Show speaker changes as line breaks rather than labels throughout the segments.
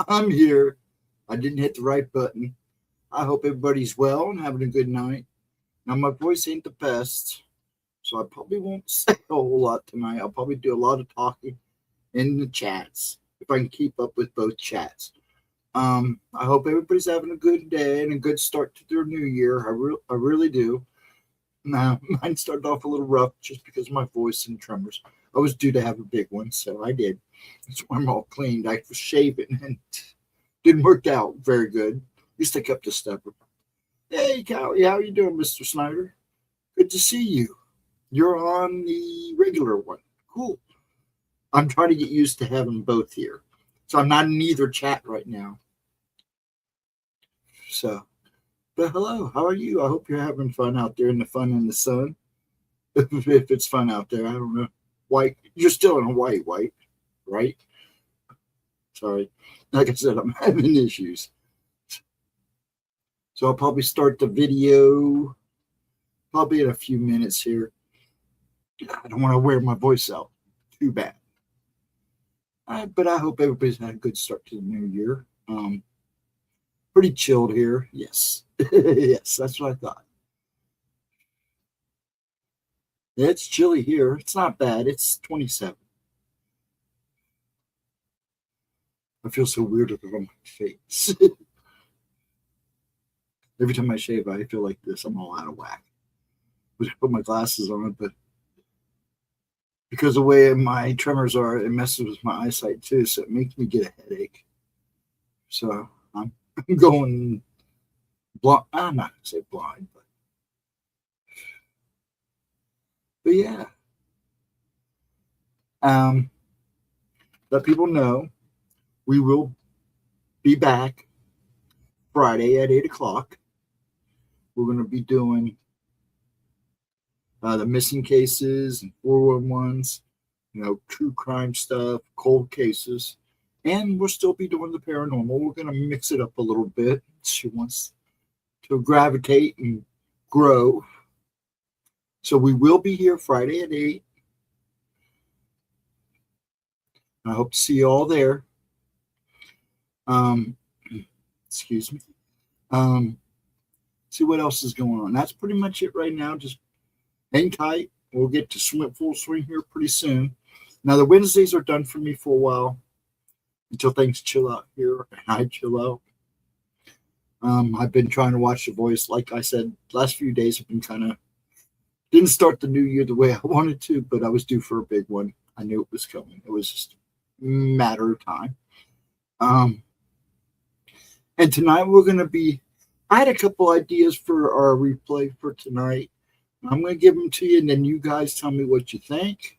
I'm here. I didn't hit the right button. I hope everybody's well and having a good night. Now, my voice ain't the best, so I probably won't say a whole lot tonight. I'll probably do a lot of talking in the chats if I can keep up with both chats. I hope everybody's having a good day and a good start to their new year. I really do. Now, mine started off a little rough just because of my voice and tremors. I was due to have a big one, so I did. That's why I'm all cleaned. I was shaving and didn't work out very good. At least I kept a stepper. Hey, Callie, how you doing, Mr. Snyder? Good to see you. You're on the regular one. Cool. I'm trying to get used to having both here. So I'm not in either chat right now. So, but hello, how are you? I hope you're having fun out there in the fun in the sun. If it's fun out there, I don't know. White, you're still in Hawaii, white, right? Sorry. Like I said, I'm having issues. So I'll probably start the video probably in a few minutes here. I don't want to wear my voice out. Too bad. But I hope everybody's had a good start to the new year. Pretty chilled here. Yes. Yes, that's what I thought. It's chilly here. It's not bad. It's 27. I feel so weird with it on my face. Every time I shave, I feel like this. I'm all out of whack. I put my glasses on, but because the way my tremors are, it messes with my eyesight too, so it makes me get a headache. So I'm going blind. I'm not going to say blind, but yeah. Let people know we will be back Friday at 8 o'clock. We're going to be doing the missing cases and 411s, true crime stuff, cold cases. And we'll still be doing the paranormal. We're going to mix it up a little bit. She wants to gravitate and grow. So we will be here Friday at 8. I hope to see you all there. Excuse me. See what else is going on. That's pretty much it right now. Just hang tight. We'll get to full swing here pretty soon. Now, the Wednesdays are done for me for a while until things chill out here and I chill out. I've been trying to watch The Voice. Like I said, last few days have been kind of didn't start the new year the way I wanted to, but I was due for a big one. I knew it was coming. It was just a matter of time. And tonight we're going to be, I had a couple ideas for our replay for tonight. I'm going to give them to you, and then you guys tell me what you think.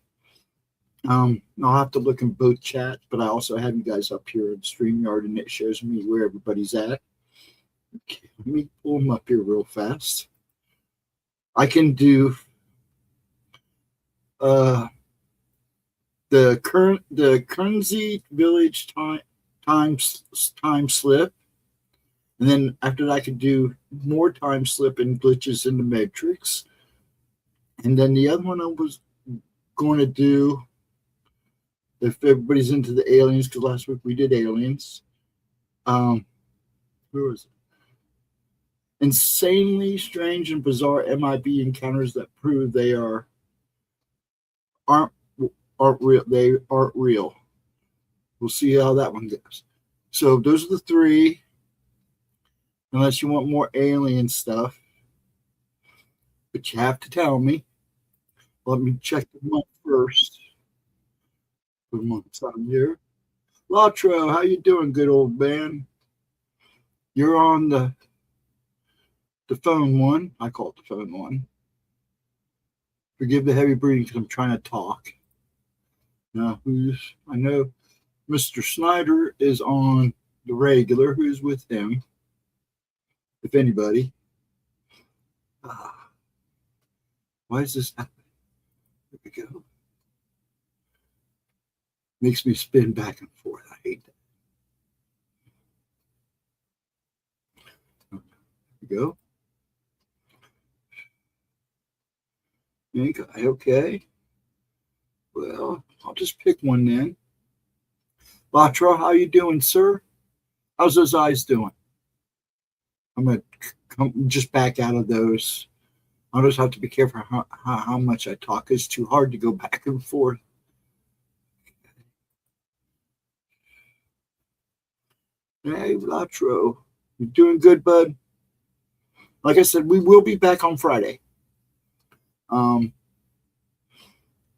I'll have to look in both chats, but I also have you guys up here in StreamYard, and it shows me where everybody's at. Okay, let me pull them up here real fast. I can do the Currency Village time slip, and then after that I could do more time slip and glitches in the Matrix. And then the other one I was going to do, if everybody's into the aliens, because last week we did aliens. Where was it? Insanely strange and bizarre MIB encounters that prove they aren't real. They aren't real. We'll see how that one goes. So those are the three. Unless you want more alien stuff, but you have to tell me. Let me check them up first. Put them on the side here. Latro, how you doing, good old man? You're on the phone one. I call it the phone one. Forgive the heavy breathing because I'm trying to talk. Now, I know Mr. Snyder is on the regular. Who's with him? If anybody. Why is this happening? There we go. Makes me spin back and forth. I hate that. There we go. Okay. Well, I'll just pick one then. Latra, how you doing, sir? How's those eyes doing? I'm going to come just back out of those. I'll just have to be careful how much I talk. It's too hard to go back and forth. Hey, Latro. You're doing good, bud. Like I said, we will be back on Friday.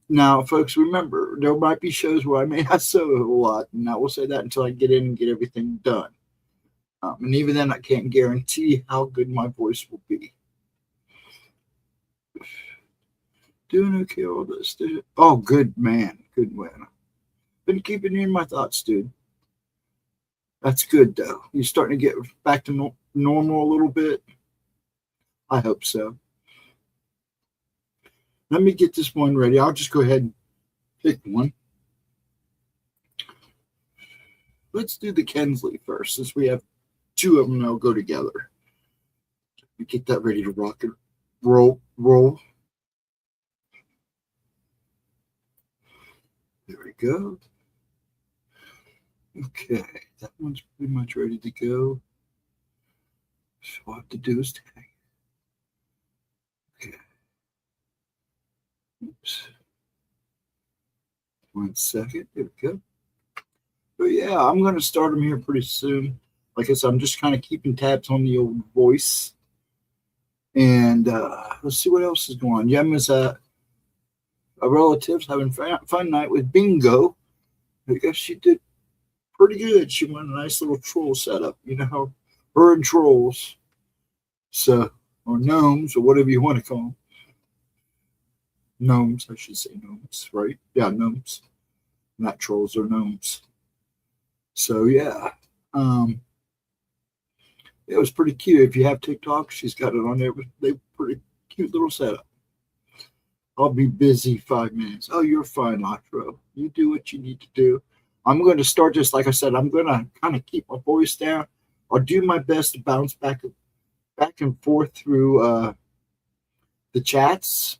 Now, folks, remember, there might be shows where I may not say a lot, and I will say that until I get in and get everything done. And even then, I can't guarantee how good my voice will be. Doing okay, all this, dude. Oh, good man. Good man. Been keeping you in my thoughts, dude. That's good, though. You're starting to get back to normal a little bit. I hope so. Let me get this one ready. I'll just go ahead and pick one. Let's do the Kensley first, since we have two of them that'll go together. Get that ready to rock and roll. There we go. Okay, that one's pretty much ready to go. So all I have to do is tag. Okay. Oops. 1 second. There we go. But yeah, I'm going to start them here pretty soon. Like I said, I'm just kind of keeping tabs on the old voice. And let's see what else is going on. Gemma's a relative's having fun night with bingo. I guess she did pretty good. She won a nice little troll setup. You know, her and trolls. So, or gnomes, or whatever you want to call them. Gnomes, I should say gnomes, right? Yeah, gnomes. Not trolls or gnomes. So, yeah. It was pretty cute. If you have TikTok, she's got it on there. They pretty cute little setup. I'll be busy 5 minutes. Oh, you're fine, Latro. You do what you need to do. I'm going to start this. Like I said, I'm going to kind of keep my voice down. I'll do my best to bounce back and forth through the chats.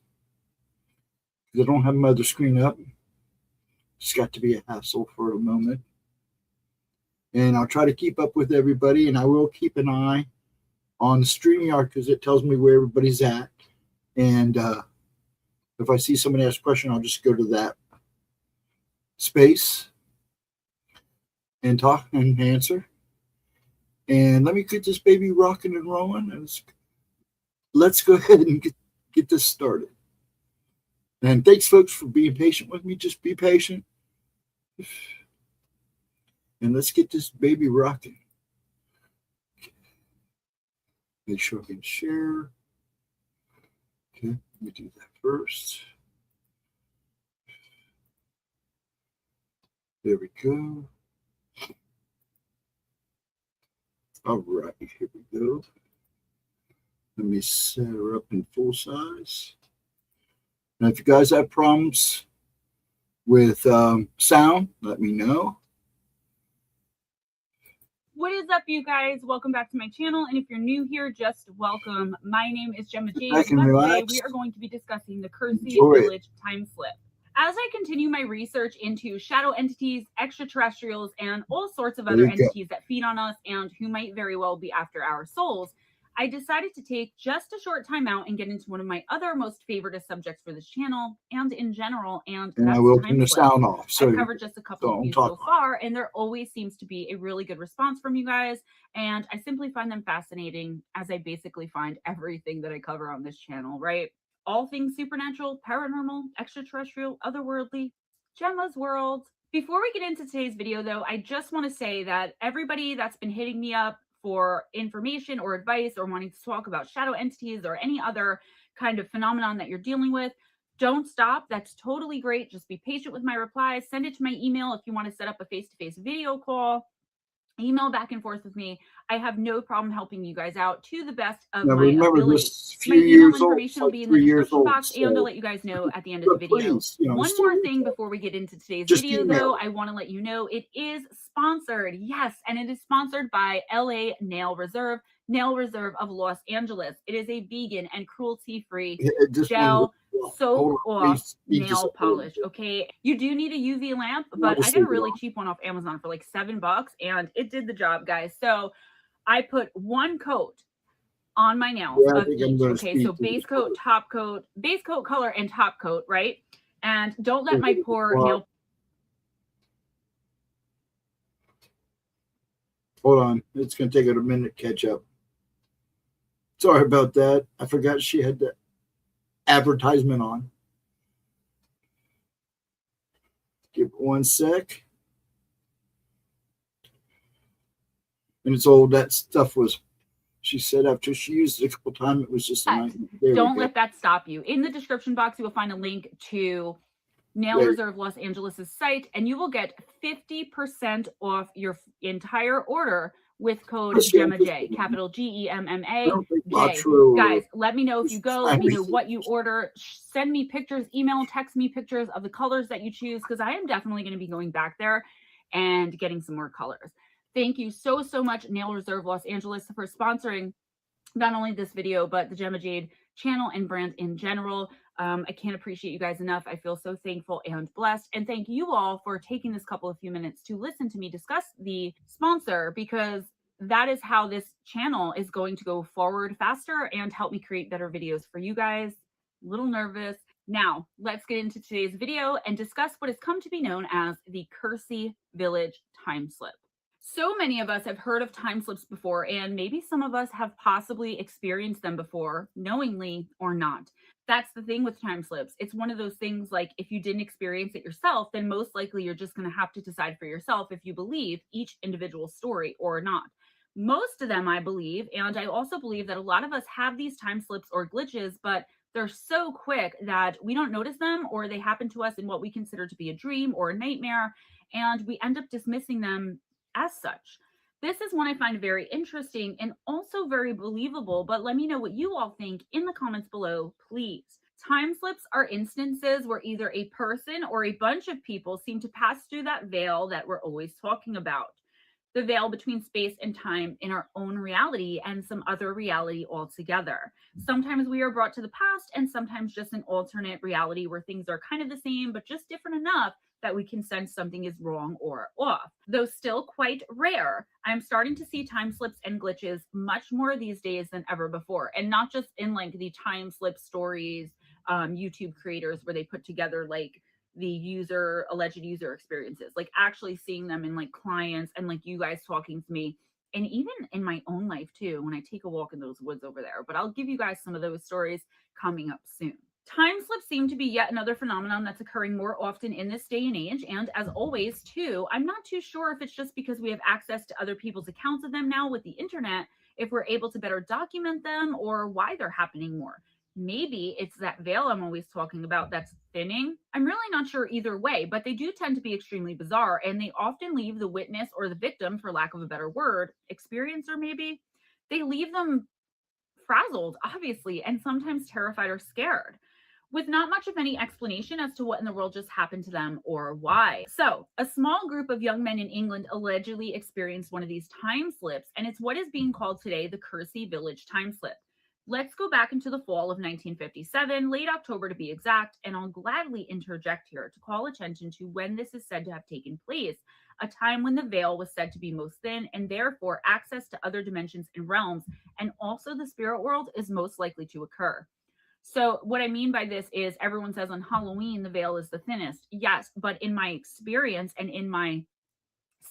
I don't have my other screen up. It's got to be a hassle for a moment. And I'll try to keep up with everybody, and I will keep an eye on the StreamYard because it tells me where everybody's at. And if I see somebody ask a question, I'll just go to that space and talk and answer. And let me get this baby rocking and rolling. And let's go ahead and get this started. And thanks, folks, for being patient with me. Just be patient. And let's get this baby rocking. Make sure I can share. Okay, let me do that first. There we go. All right, here we go. Let me set her up in full size. Now, if you guys have problems with sound, let me know.
What is up, you guys? Welcome back to my channel. And if you're new here, just welcome. My name is GemmaJadeYT. Today we are going to be discussing the Kersey Village time slip. As I continue my research into shadow entities, extraterrestrials, and all sorts of other entities that feed on us and who might very well be after our souls, I decided to take just a short time out and get into one of my other most favorite subjects for this channel and in general, and
I will turn the sound off.
So I've covered just a couple of these so far, and there always seems to be a really good response from you guys, and I simply find them fascinating, as I basically find everything that I cover on this channel, right? All things supernatural, paranormal, extraterrestrial, otherworldly, Gemma's world. Before we get into today's video, though, I just want to say that everybody that's been hitting me up for information or advice or wanting to talk about shadow entities or any other kind of phenomenon that you're dealing with, don't stop. That's totally great. Just be patient with my replies. Send it to my email if you want to set up a face-to-face video call. Email back and forth with me. I have no problem helping you guys out to the best of my ability. My email information will be in the description box, and I'll let you guys know at the end of the video. One more thing before we get into today's video, though, I want to let you know it is sponsored. Yes, and it is sponsored by LA Nail Reserve of Los Angeles. It is a vegan and cruelty-free gel soak off
Speed
nail
this up a little
polish.
bit.
Okay, you do need a UV lamp,
I'll
but I
just
got a
leave it
really
on.
cheap one off Amazon for like $7, and it did the job, guys. So I put one coat on my nails
Yeah, I
of
think I'm
each.
gonna
Okay,
speed
so
through
base
this
coat,
part.
top coat, base coat color, and top coat, right? And don't let
Here's
my
a
poor
plot.
nail.
Hold on, it's gonna take it a minute to catch up. Sorry about that. I forgot she had the advertisement on. Give it 1 sec. And it's old. That stuff was, she said after she used it a couple times, it was just a nightmare.
Don't let that stop you. In the description box, you will find a link to Nail Reserve Los Angeles' site, and you will get 50% off your entire order with code GemmaJ, capital GEMMAJ. Guys, let me know if you go. Let me know what you order. Send me pictures, email, text me pictures of the colors that you choose, because I am definitely going to be going back there and getting some more colors. Thank you so much, Nail Reserve Los Angeles, for sponsoring not only this video, but the Gemma Jade channel and brand in general. I can't appreciate you guys enough. I feel so thankful and blessed. And thank you all for taking this couple of few minutes to listen to me discuss the sponsor, because that is how this channel is going to go forward faster and help me create better videos for you guys. A little nervous. Now, let's get into today's video and discuss what has come to be known as the Kersey Village time slip. So many of us have heard of time slips before, and maybe some of us have possibly experienced them before, knowingly or not. That's the thing with time slips. It's one of those things, like, if you didn't experience it yourself, then most likely you're just going to have to decide for yourself if you believe each individual story or not. Most of them, I believe, and I also believe that a lot of us have these time slips or glitches, but they're so quick that we don't notice them, or they happen to us in what we consider to be a dream or a nightmare, and we end up dismissing them as such. This is one I find very interesting and also very believable, but let me know what you all think in the comments below, please. Time slips are instances where either a person or a bunch of people seem to pass through that veil that we're always talking about. The veil between space and time in our own reality and some other reality altogether. Sometimes we are brought to the past, and sometimes just an alternate reality where things are kind of the same, but just different enough that we can sense something is wrong or off. Though still quite rare, I'm starting to see time slips and glitches much more these days than ever before. And not just in like the time slip stories, YouTube creators where they put together like the alleged user experiences, like actually seeing them in like clients and like you guys talking to me, and even in my own life too, when I take a walk in those woods over there. But I'll give you guys some of those stories coming up soon. Time slips seem to be yet another phenomenon that's occurring more often in this day and age. And as always, too, I'm not too sure if it's just because we have access to other people's accounts of them now with the internet, if we're able to better document them, or why they're happening more. Maybe it's that veil I'm always talking about that's thinning. I'm really not sure either way, but they do tend to be extremely bizarre, and they often leave the witness or the victim, for lack of a better word, experiencer maybe, they leave them frazzled, obviously, and sometimes terrified or scared, with not much of any explanation as to what in the world just happened to them or why. So, a small group of young men in England allegedly experienced one of these time slips, and it's what is being called today the Kersey Village time slip. Let's go back into the fall of 1957, late October to be exact, and I'll gladly interject here to call attention to when this is said to have taken place, a time when the veil was said to be most thin, and therefore access to other dimensions and realms, and also the spirit world, is most likely to occur. So what I mean by this is, everyone says on Halloween the veil is the thinnest. Yes, but in my experience and in my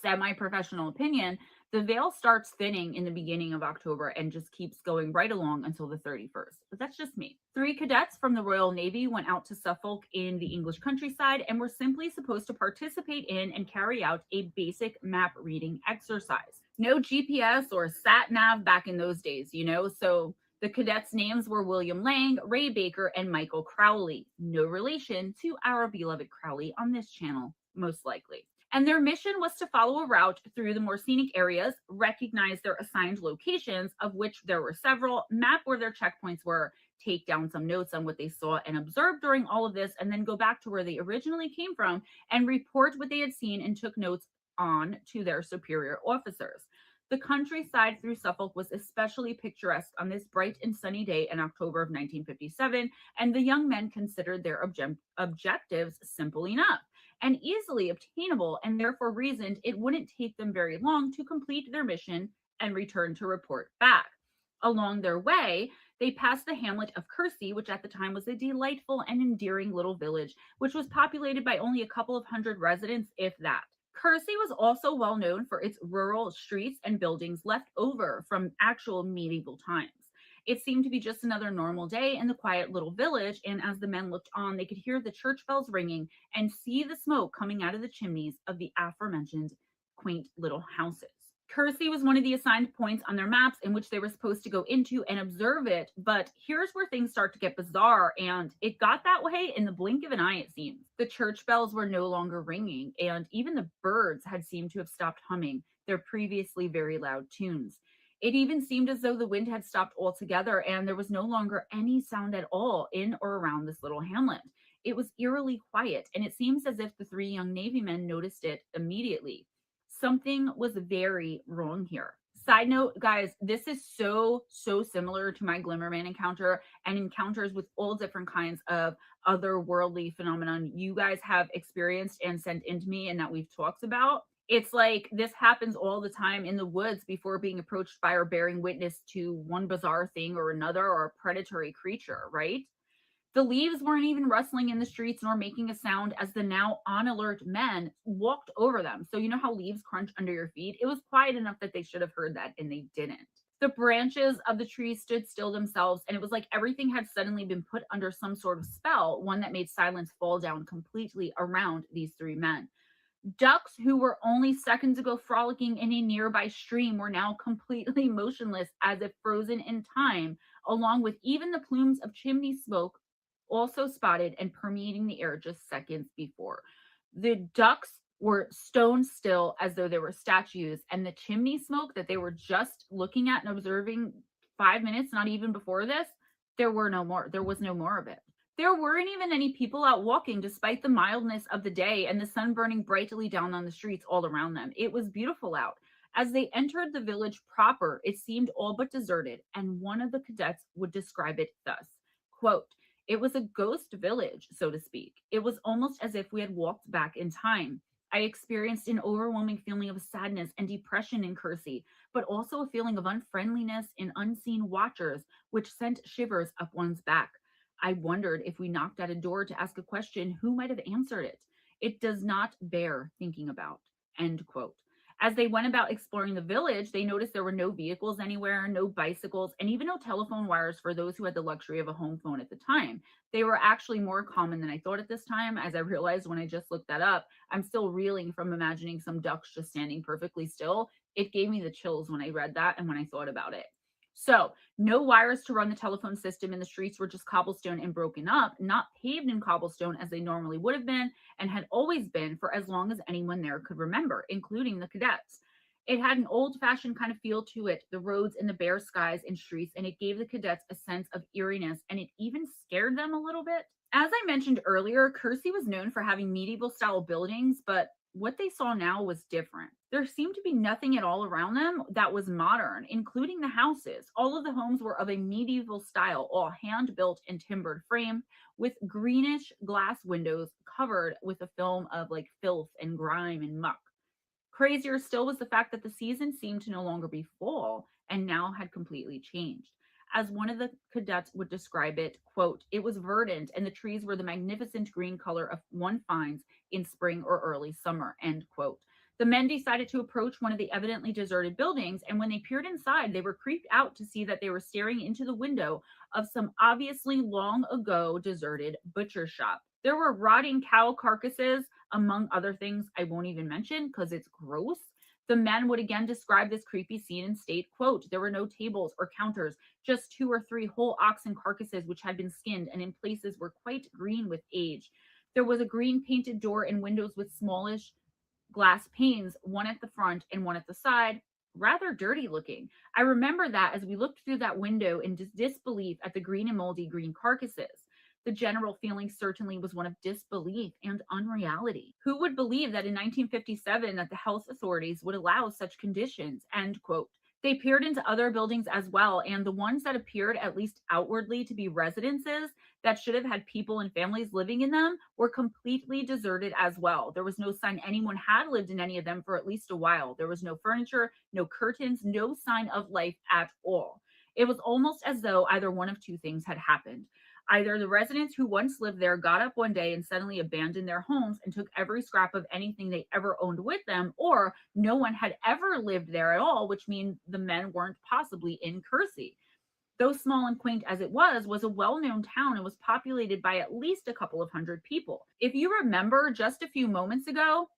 semi-professional opinion, the veil starts thinning in the beginning of October and just keeps going right along until the 31st. But that's just me. 3 cadets from the Royal Navy went out to Suffolk in the English countryside and were simply supposed to participate in and carry out a basic map reading exercise. No GPS or sat nav back in those days, you know, so the cadets' names were William Lang, Ray Baker, and Michael Crowley. No relation to our beloved Crowley on this channel, most likely. And their mission was to follow a route through the more scenic areas, recognize their assigned locations, of which there were several, map where their checkpoints were, take down some notes on what they saw and observed during all of this, and then go back to where they originally came from and report what they had seen and took notes on to their superior officers. The countryside through Suffolk was especially picturesque on this bright and sunny day in October of 1957, and the young men considered their objectives simple enough and easily obtainable, and therefore reasoned it wouldn't take them very long to complete their mission and return to report back. Along their way, they passed the hamlet of Kersey, which at the time was a delightful and endearing little village, which was populated by only a couple of hundred residents, if that. Kersey was also well known for its rural streets and buildings left over from actual medieval times. It seemed to be just another normal day in the quiet little village, and as the men looked on, they could hear the church bells ringing and see the smoke coming out of the chimneys of the aforementioned quaint little houses. Kersey was one of the assigned points on their maps in which they were supposed to go into and observe it, but here's where things start to get bizarre, and it got that way in the blink of an eye, it seems. The church bells were no longer ringing, and even the birds had seemed to have stopped humming their previously very loud tunes. It even seemed as though the wind had stopped altogether, and there was no longer any sound at all in or around this little hamlet. It was eerily quiet, and it seems as if the three young Navy men noticed it immediately. Something was very wrong here. Side note, guys, this is so similar to my Glimmerman encounter and encounters with all different kinds of otherworldly phenomenon you guys have experienced and sent into me and that we've talked about. It's like this happens all the time in the woods before being approached by or bearing witness to one bizarre thing or another or a predatory creature, right? The leaves weren't even rustling in the streets nor making a sound as the now on alert men walked over them. So, you know how leaves crunch under your feet? It was quiet enough that they should have heard that, and they didn't. The branches of the trees stood still themselves, and it was like everything had suddenly been put under some sort of spell, one that made silence fall down completely around these three men. Ducks who were only seconds ago frolicking in a nearby stream were now completely motionless as if frozen in time, along with even the plumes of chimney smoke also spotted and permeating the air just seconds before. The ducks were stone still as though they were statues, and the chimney smoke that they were just looking at and observing 5 minutes, not even before this, there was no more of it. There weren't even any people out walking despite the mildness of the day and the sun burning brightly down on the streets all around them. It was beautiful out. As they entered the village proper, it seemed all but deserted, and one of the cadets would describe it thus, quote, "It was a ghost village, so to speak. It was almost as if we had walked back in time. I experienced an overwhelming feeling of sadness and depression in Kersey, but also a feeling of unfriendliness in unseen watchers, which sent shivers up one's back. I wondered if we knocked at a door to ask a question, who might have answered it. It does not bear thinking about." End quote. As they went about exploring the village, they noticed there were no vehicles anywhere, no bicycles, and even no telephone wires for those who had the luxury of a home phone at the time. They were actually more common than I thought at this time, as I realized when I just looked that up. I'm still reeling from imagining some ducks just standing perfectly still. It gave me the chills when I read that and when I thought about it. So, no wires to run the telephone system, and the streets were just cobblestone and broken up, not paved in cobblestone as they normally would have been and had always been for as long as anyone there could remember, including the cadets. It had an old-fashioned kind of feel to it, the roads and the bare skies and streets, and it gave the cadets a sense of eeriness, and it even scared them a little bit. As I mentioned earlier, Kersey was known for having medieval-style buildings, but what they saw now was different. There seemed to be nothing at all around them that was modern, including the houses. All of the homes were of a medieval style, all hand-built and timbered frame, with greenish glass windows covered with a film of like filth and grime and muck. Crazier still was the fact that the season seemed to no longer be fall and now had completely changed. As one of the cadets would describe it, quote, "It was verdant and the trees were the magnificent green color of one finds in spring or early summer," end quote. The men decided to approach one of the evidently deserted buildings, and when they peered inside, they were creeped out to see that they were staring into the window of some obviously long ago deserted butcher shop. There were rotting cow carcasses, among other things I won't even mention because it's gross. The men would again describe this creepy scene and state, quote, "There were no tables or counters, just 2 or 3 whole oxen carcasses which had been skinned and in places were quite green with age. There was a green painted door and windows with smallish glass panes, one at the front and one at the side, rather dirty looking. I remember that as we looked through that window in disbelief at the green and moldy green carcasses. The general feeling certainly was one of disbelief and unreality. Who would believe that in 1957 that the health authorities would allow such conditions? End quote. They peered into other buildings as well, and the ones that appeared, at least outwardly, to be residences that should have had people and families living in them were completely deserted as well. There was no sign anyone had lived in any of them for at least a while. There was no furniture, no curtains, no sign of life at all. It was almost as though either one of two things had happened. Either the residents who once lived there got up one day and suddenly abandoned their homes and took every scrap of anything they ever owned with them, or no one had ever lived there at all, which means the men weren't possibly in Kersey. Though small and quaint as it was a well-known town and was populated by at least a couple of hundred people. If you remember, just a few moments ago,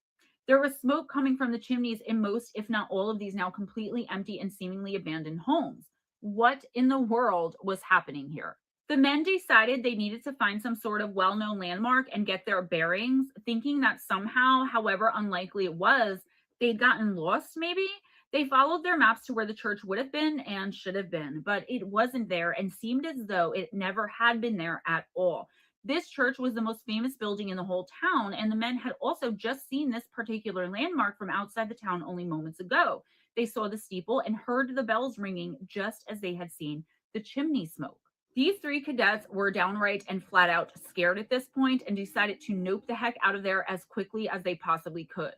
there was smoke coming from the chimneys in most, if not all, of these now completely empty and seemingly abandoned homes. What in the world was happening here? The men decided they needed to find some sort of well-known landmark and get their bearings, thinking that somehow, however unlikely it was, they'd gotten lost maybe. They followed their maps to where the church would have been and should have been, but it wasn't there and seemed as though it never had been there at all. This church was the most famous building in the whole town, and the men had also just seen this particular landmark from outside the town only moments ago. They saw the steeple and heard the bells ringing just as they had seen the chimney smoke. These three cadets were downright and flat out scared at this point and decided to nope the heck out of there as quickly as they possibly could.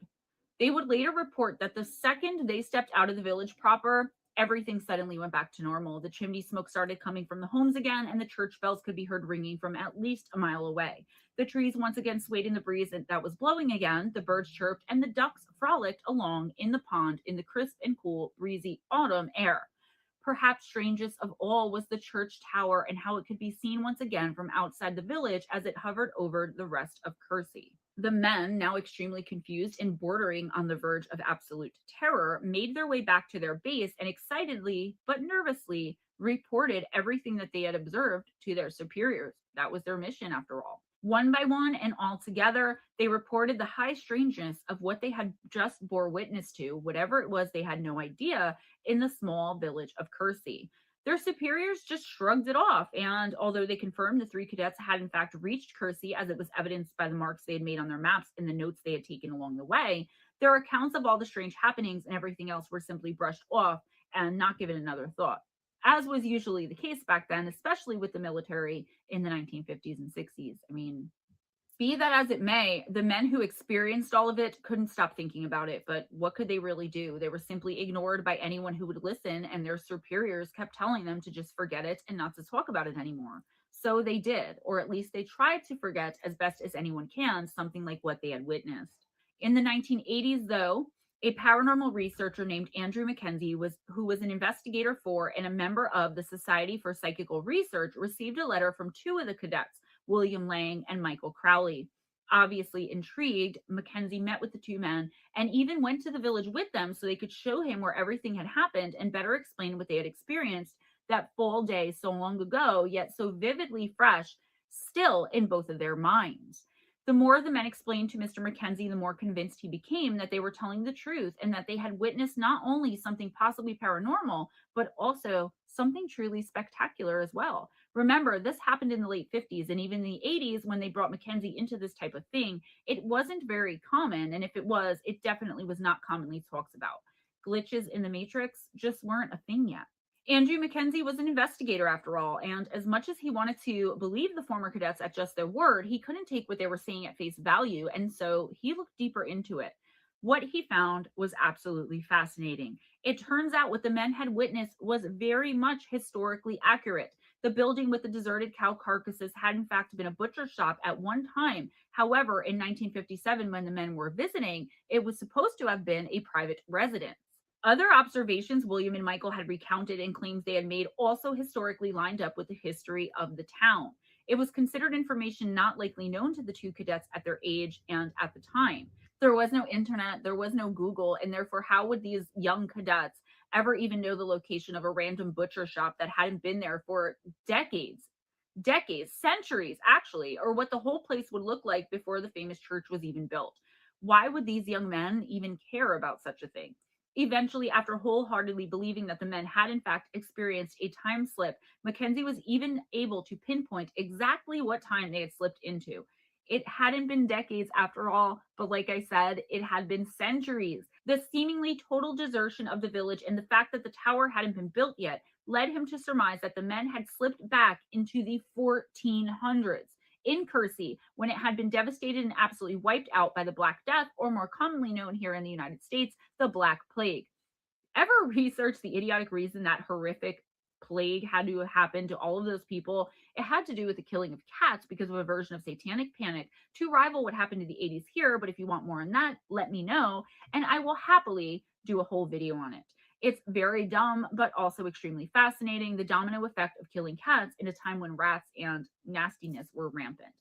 They would later report that the second they stepped out of the village proper, everything suddenly went back to normal. The chimney smoke started coming from the homes again, and the church bells could be heard ringing from at least a mile away. The trees once again swayed in the breeze that was blowing again, the birds chirped, and the ducks frolicked along in the pond in the crisp and cool, breezy autumn air. Perhaps strangest of all was the church tower and how it could be seen once again from outside the village as it hovered over the rest of Kersey. The men, now extremely confused and bordering on the verge of absolute terror, made their way back to their base and excitedly but nervously reported everything that they had observed to their superiors. That was their mission, after all. One by one and all together, they reported the high strangeness of what they had just bore witness to, whatever it was they had no idea, in the small village of Kersey. Their superiors just shrugged it off, and although they confirmed the three cadets had in fact reached Kersey, as it was evidenced by the marks they had made on their maps and the notes they had taken along the way, their accounts of all the strange happenings and everything else were simply brushed off and not given another thought, as was usually the case back then, especially with the military in the 1950s and 60s. I mean, be that as it may, the men who experienced all of it couldn't stop thinking about it, but what could they really do? They were simply ignored by anyone who would listen, and their superiors kept telling them to just forget it and not to talk about it anymore. So they did, or at least they tried to forget as best as anyone can something like what they had witnessed. In the 1980s, though, a paranormal researcher named Andrew Mackenzie, who was an investigator for and a member of the Society for Psychical Research, received a letter from two of the cadets, William Lang and Michael Crowley. Obviously intrigued, Mackenzie met with the two men and even went to the village with them so they could show him where everything had happened and better explain what they had experienced that fall day so long ago, yet so vividly fresh, still in both of their minds. The more the men explained to Mr. Mackenzie, the more convinced he became that they were telling the truth and that they had witnessed not only something possibly paranormal, but also something truly spectacular as well. Remember, this happened in the late 50s, and even in the 80s, when they brought Mackenzie into this type of thing, it wasn't very common, and if it was, it definitely was not commonly talked about. Glitches in the Matrix just weren't a thing yet. Andrew Mackenzie was an investigator after all, and as much as he wanted to believe the former cadets at just their word, he couldn't take what they were saying at face value, and so he looked deeper into it. What he found was absolutely fascinating. It turns out what the men had witnessed was very much historically accurate. The building with the deserted cow carcasses had in fact been a butcher shop at one time. However, in 1957, when the men were visiting, it was supposed to have been a private residence. Other observations William and Michael had recounted and claims they had made also historically lined up with the history of the town. It was considered information not likely known to the two cadets at their age and at the time. There was no internet, there was no Google, and therefore how would these young cadets ever even know the location of a random butcher shop that hadn't been there for decades, centuries actually, or what the whole place would look like before the famous church was even built? Why would these young men even care about such a thing? Eventually, after wholeheartedly believing that the men had in fact experienced a time slip, Mackenzie was even able to pinpoint exactly what time they had slipped into. It hadn't been decades after all, but like I said, it had been centuries. The seemingly total desertion of the village and the fact that the tower hadn't been built yet led him to surmise that the men had slipped back into the 1400s. In Kersey, when it had been devastated and absolutely wiped out by the Black Death, or more commonly known here in the United States, the Black Plague. Ever research the idiotic reason that horrific plague had to happen to all of those people? It had to do with the killing of cats because of a version of satanic panic to rival what happened in the 80s here. But if you want more on that, let me know, and I will happily do a whole video on it. It's very dumb, but also extremely fascinating, the domino effect of killing cats in a time when rats and nastiness were rampant.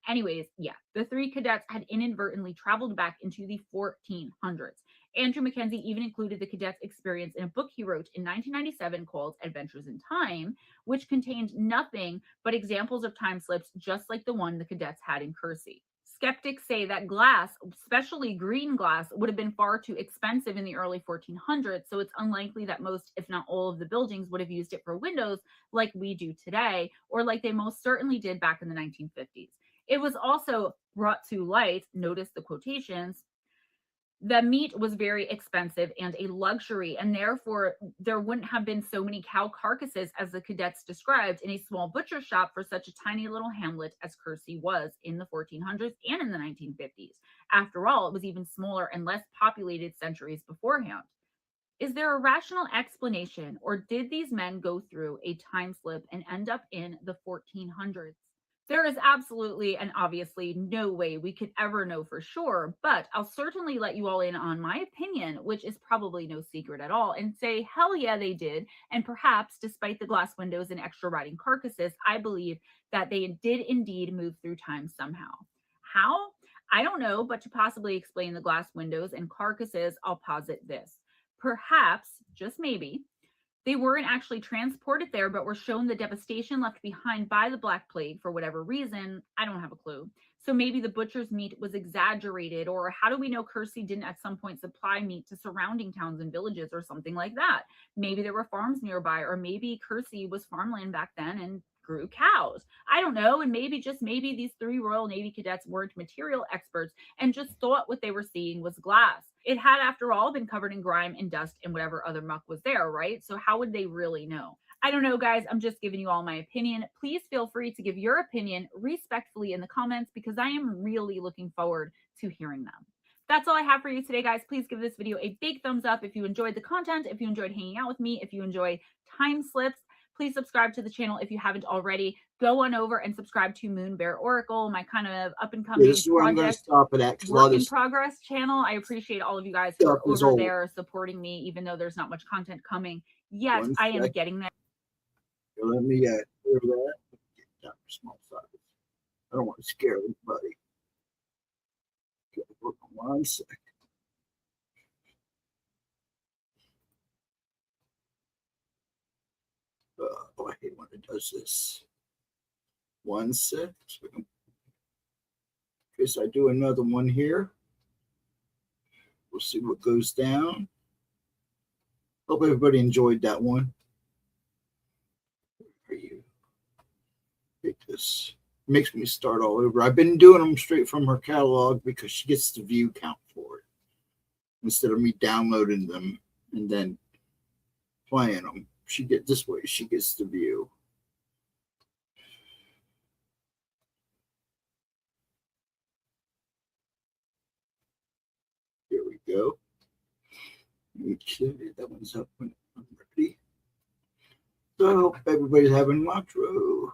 Anyways, yeah, the three cadets had inadvertently traveled back into the 1400s. Andrew Mackenzie even included the cadets' experience in a book he wrote in 1997 called Adventures in Time, which contained nothing but examples of time slips just like the one the cadets had in Kersey. Skeptics say that glass, especially green glass, would have been far too expensive in the early 1400s, so it's unlikely that most, if not all, of the buildings would have used it for windows like we do today, or like they most certainly did back in the 1950s. It was also brought to light, notice the quotations, the meat was very expensive and a luxury, and therefore there wouldn't have been so many cow carcasses as the cadets described in a small butcher shop for such a tiny little hamlet as Kersey was in the 1400s and in the 1950s. After all, it was even smaller and less populated centuries beforehand. Is there a rational explanation, or did these men go through a time slip and end up in the 1400s? There is absolutely and obviously no way we could ever know for sure, but I'll certainly let you all in on my opinion, which is probably no secret at all, and say, hell yeah, they did. And perhaps, despite the glass windows and extra rotting carcasses, I believe that they did indeed move through time somehow. How? I don't know, but to possibly explain the glass windows and carcasses, I'll posit this. Perhaps, just maybe, they weren't actually transported there, but were shown the devastation left behind by the Black Plague for whatever reason. I don't have a clue. So maybe the butcher's meat was exaggerated, or how do we know Kersey didn't at some point supply meat to surrounding towns and villages or something like that? Maybe there were farms nearby, or maybe Kersey was farmland back then and grew cows. I don't know. And maybe, just maybe, these three Royal Navy cadets weren't material experts and just thought what they were seeing was glass. It had, after all, been covered in grime and dust and whatever other muck was there, right? So how would they really know? I don't know, guys. I'm just giving you all my opinion. Please feel free to give your opinion respectfully in the comments, because I am really looking forward to hearing them. That's all I have for you today, guys. Please give this video a big thumbs up if you enjoyed the content, if you enjoyed hanging out with me, if you enjoy time slips. Please subscribe to the channel if you haven't already. Go on over and subscribe to Moon Bear Oracle, my kind of up-and-coming project, work in progress channel. I appreciate all of you guys who are over there supporting me, even though there's not much content coming yet. I am getting there.
Let me clear that. Get down to small size. I don't want to scare anybody. Okay, hold on 1 second. Oh, I hate when it does this. 1 sec. In case I do another one here. We'll see what goes down. Hope everybody enjoyed that one. Where are you? Take this. Makes me start all over. I've been doing them straight from her catalog because she gets the view count for it, instead of me downloading them and then playing them. She gets this way. She gets the view. Here we go. Okay, that one's up when I'm ready. So I hope everybody's having matro.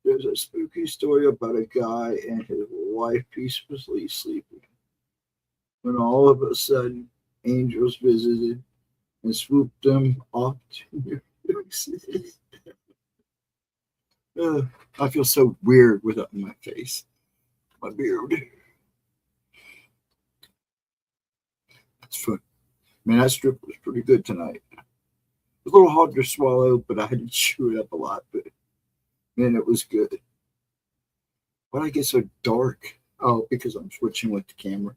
There's a spooky story about a guy and his wife peacefully sleeping, when all of a sudden angels visited and swooped them off to their faces. I feel so weird without my face, my beard. That's fun. Man, that strip was pretty good tonight. It was a little hard to swallow, but I had to chew it up a lot. But man, it was good. Why did I get so dark? Oh, because I'm switching with the camera.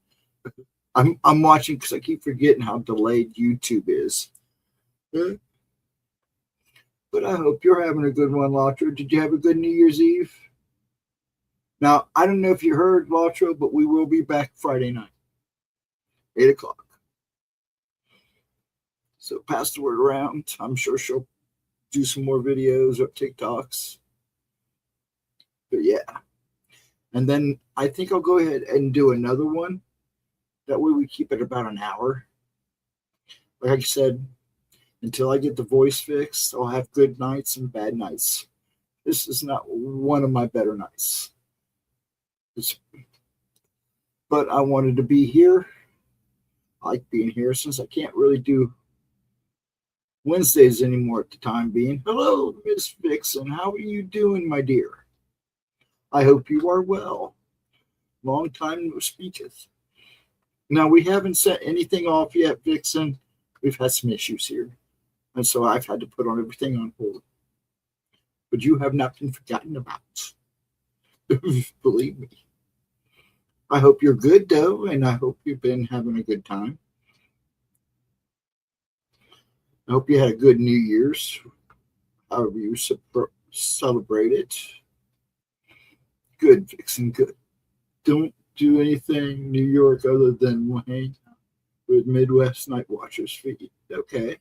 I'm watching because I keep forgetting how delayed YouTube is. But I hope you're having a good one, Lotro. Did you have a good New Year's Eve? Now, I don't know if you heard, Lotro, but we will be back Friday night, 8 o'clock. So pass the word around. I'm sure she'll do some more videos or TikToks. But yeah. And then I think I'll go ahead and do another one. That way we keep it about an hour. Like I said, until I get the voice fixed, I'll have good nights and bad nights. This is not one of my better nights. But I wanted to be here. I like being here since I can't really do Wednesdays anymore at the time being. Hello, Miss Vixen. How are you doing, my dear? I hope you are well. Long time no speaketh. Now, we haven't set anything off yet, Vixen. We've had some issues here. And so I've had to put on everything on hold. But you have not been forgotten about. Believe me. I hope you're good, though, and I hope you've been having a good time. I hope you had a good New Year's, however you celebrate it. Good, Vixen, good. Don't do anything New York other than hang with Midwest Night Watchers feed. Okay.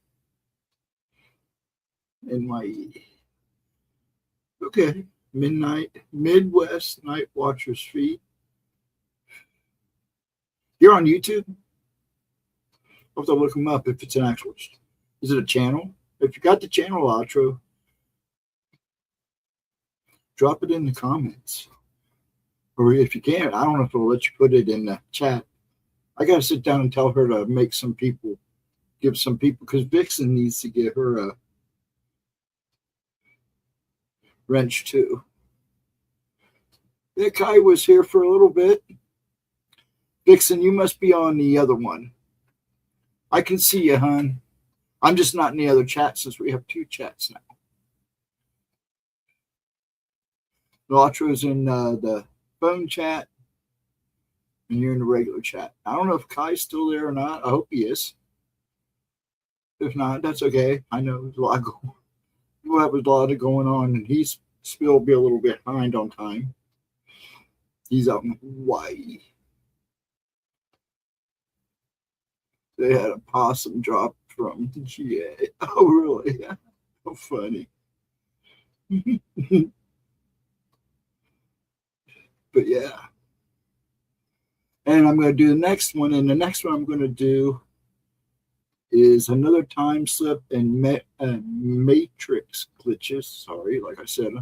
NYE. Okay. Midwest Night Watchers feed. You're on YouTube? I'll have to look them up if it's an actual. Is it a channel? If you got the channel outro, drop it in the comments. Or if you can't, I don't know if it'll let you put it in the chat. I got to sit down and tell her to make some people, give some people, because Vixen needs to get her a wrench too. That Kai was here for a little bit. Vixen, you must be on the other one. I can see you, hon. I'm just not in the other chat since we have 2 chats now. Latro's in the phone chat, and you're in the regular chat. I don't know if Kai's still there or not. I hope he is. If not, that's okay. I know there's a lot going on, and he's still be a little bit behind on time. He's out in Hawaii. They had a possum drop from GA. Oh, really? How funny. But yeah. And I'm going to do the next one. And the next one I'm going to do is another time slip and matrix glitches. Sorry, like I said.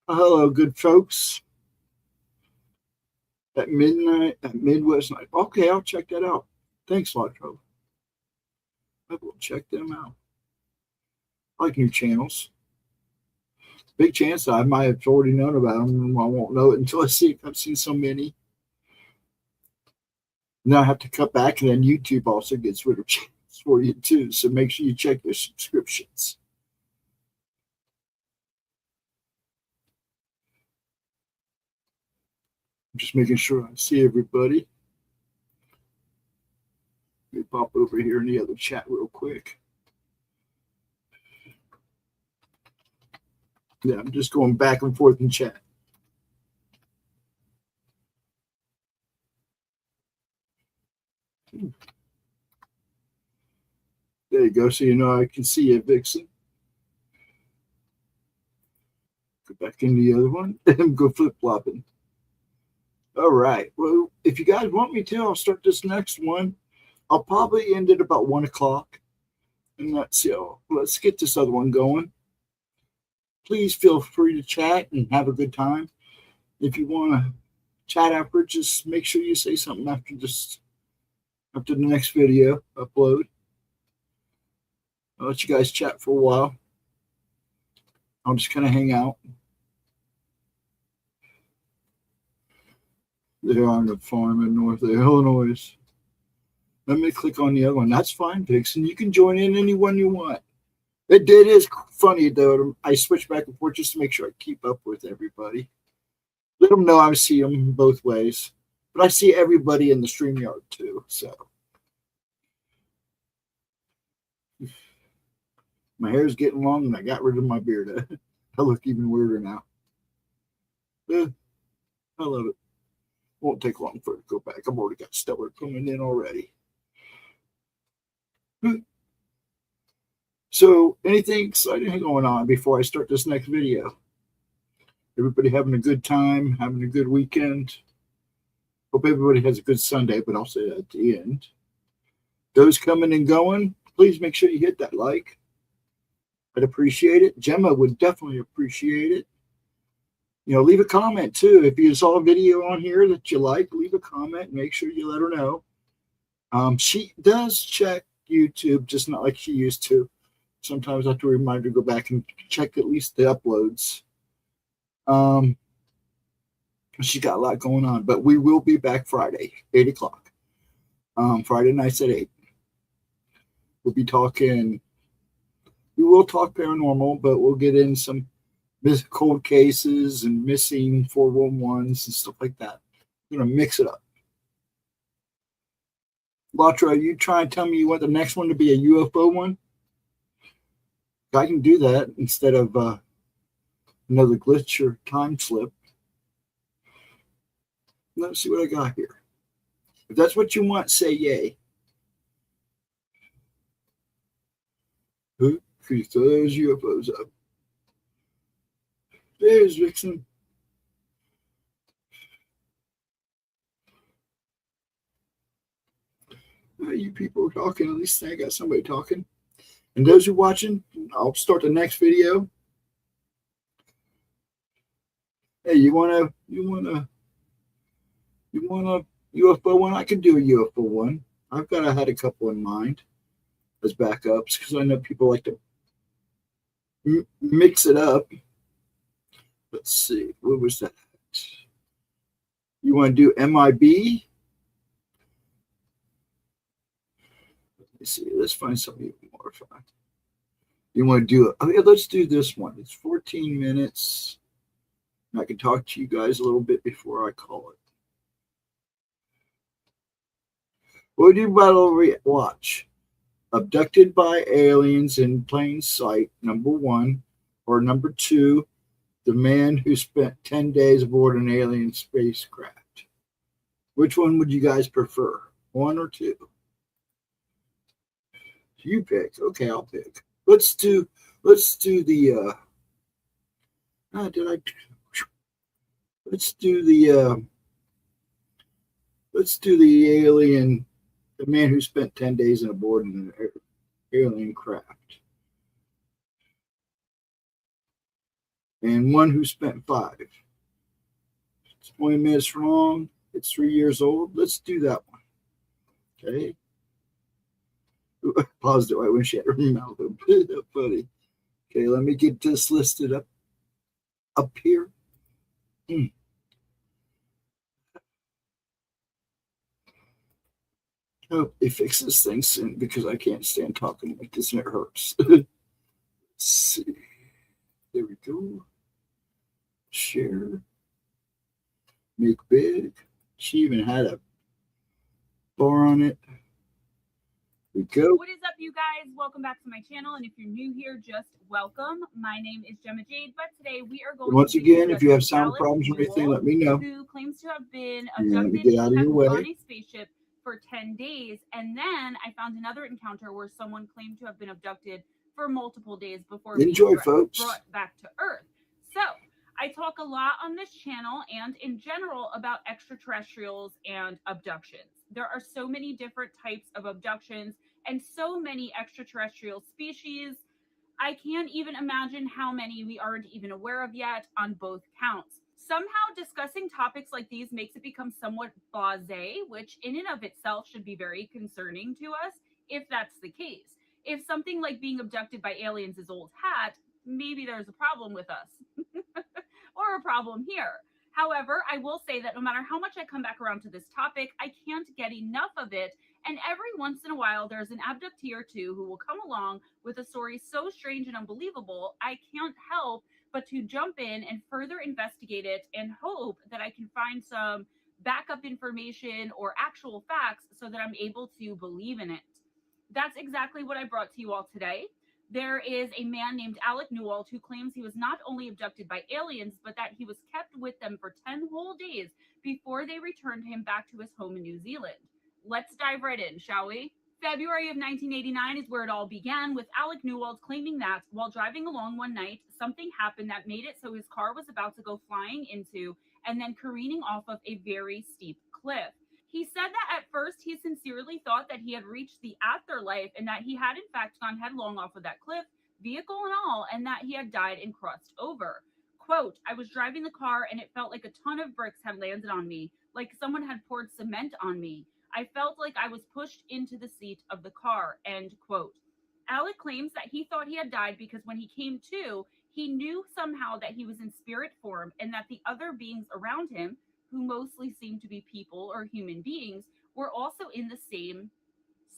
Hello, good folks. At midnight, at Midwest Night. Okay, I'll check that out. Thanks, Lotro. I will check them out. I like new channels. Big chance that I might have already known about them. I won't know it until I see it. I've seen so many. Now I have to cut back, and then YouTube also gets rid of channels for you too. So make sure you check your subscriptions. I'm just making sure I see everybody. Let me pop over here in the other chat real quick. Yeah, I'm just going back and forth in chat. There you go. So you know I can see you, Vixen. Go back in the other one and go flip-flopping. All right. Well, if you guys want me to, I'll start this next one. I'll probably end at about 1 o'clock. And let's get this other one going. Please feel free to chat and have a good time. If you want to chat after, just make sure you say something after the next video upload. I'll let you guys chat for a while. I'll just kind of hang out. They're on the farm in North Illinois. Let me click on the other one. That's fine, Vixen. You can join in anyone you want. It is funny, though. I switch back and forth just to make sure I keep up with everybody. Let them know I see them both ways. But I see everybody in the StreamYard too. So my hair's getting long and I got rid of my beard. I look even weirder now. I love it. Won't take long for it to go back. I've already got stellar coming in already. So, anything exciting going on before I start this next video? Everybody having a good time, having a good weekend. Hope everybody has a good Sunday, but I'll say that at the end. Those coming and going, please make sure you hit that like. I'd appreciate it. Gemma would definitely appreciate it. Leave a comment too. If you saw a video on here that you like, leave a comment. Make sure you let her know. She does check YouTube, just not like she used to. Sometimes I have to remind her to go back and check at least the uploads. She got a lot going on, but we will be back Friday, 8 o'clock. Friday nights at 8. We'll be talking. We will talk paranormal, but we'll get in some cold cases and missing 411s and stuff like that. We're going to mix it up. Latra, you try and tell me you want the next one to be a UFO one? I can do that instead of another glitch or time slip. Let's see what I got here. If that's what you want, say yay. Who? Could you throw those UFOs up? There's Vixen. You people are talking. At least I got somebody talking. And those who are watching, I'll start the next video. Hey, you want a UFO one? I could do a UFO one. I had a couple in mind as backups because I know people like to mix it up. Let's see. What was that? You want to do MIB? Let me see. Let's find something even more fun. You want to do it? Okay, let's do this one. It's 14 minutes. I can talk to you guys a little bit before I call it. What do you battle watch? Abducted by aliens in plain sight, number 1, or number 2, the man who spent 10 days aboard an alien spacecraft. Which one would you guys prefer? 1 or 2? You pick. Okay, I'll pick. Let's do the let's do the alien, the man who spent 10 days aboard an alien craft. And one who spent 5. It's 20 minutes long. It's 3 years old. Let's do that one. Okay. Paused it right when she had her mouth open. Funny. Okay, let me get this listed up here. Hope they fix this thing soon because I can't stand talking like this and it hurts. Let's see. There we go. Share. Make big. She even had a bar on it. We go.
What is up, you guys? Welcome back to my channel. And if you're new here, just welcome. My name is GemmaJade, but today we are going
once
to
again, if you have sound problems or anything, let me know.
Who claims to have been
abducted
get
out of your way.
on a spaceship for 10 days. And then I found another encounter where someone claimed to have been abducted for multiple days before being
folks.
brought back to Earth. So I talk a lot on this channel and in general about extraterrestrials and abductions. There are so many different types of abductions and so many extraterrestrial species. I can't even imagine how many we aren't even aware of yet on both counts. Somehow discussing topics like these makes it become somewhat blasé, which in and of itself should be very concerning to us if that's the case. If something like being abducted by aliens is old hat, maybe there's a problem with us or a problem here. However, I will say that no matter how much I come back around to this topic, I can't get enough of it. And every once in a while, there's an abductee or two who will come along with a story so strange and unbelievable, I can't help but to jump in and further investigate it and hope that I can find some backup information or actual facts so that I'm able to believe in it. That's exactly what I brought to you all today. There is a man named Alec Newald who claims he was not only abducted by aliens, but that he was kept with them for 10 whole days before they returned him back to his home in New Zealand. Let's dive right in, shall we? February of 1989 is where it all began, with Alec Newald claiming that while driving along one night, something happened that made it so his car was about to go flying into and then careening off of a very steep cliff. He said that at first he sincerely thought that he had reached the afterlife and that he had in fact gone headlong off of that cliff, vehicle and all, and that he had died and crossed over. Quote, I was driving the car and it felt like a ton of bricks had landed on me, like someone had poured cement on me. I felt like I was pushed into the seat of the car, end quote. Alec claims that he thought he had died because when he came to, he knew somehow that he was in spirit form and that the other beings around him, who mostly seemed to be people or human beings, were also in the same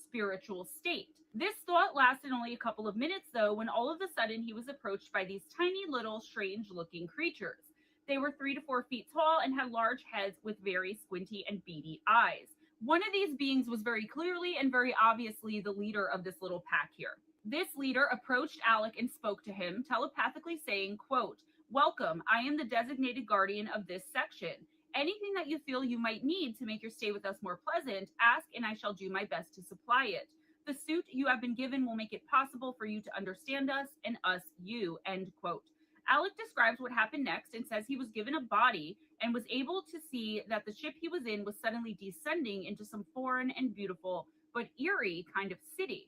spiritual state. This thought lasted only a couple of minutes, though, when all of a sudden he was approached by these tiny little strange-looking creatures. They were 3 to 4 feet tall and had large heads with very squinty and beady eyes. One of these beings was very clearly and very obviously the leader of this little pack here. This leader approached Alec and spoke to him, telepathically saying, quote, welcome, I am the designated guardian of this section. Anything that you feel you might need to make your stay with us more pleasant, ask and I shall do my best to supply it. The suit you have been given will make it possible for you to understand us and us you, end quote. Alec describes what happened next and says he was given a body and was able to see that the ship he was in was suddenly descending into some foreign and beautiful but eerie kind of city.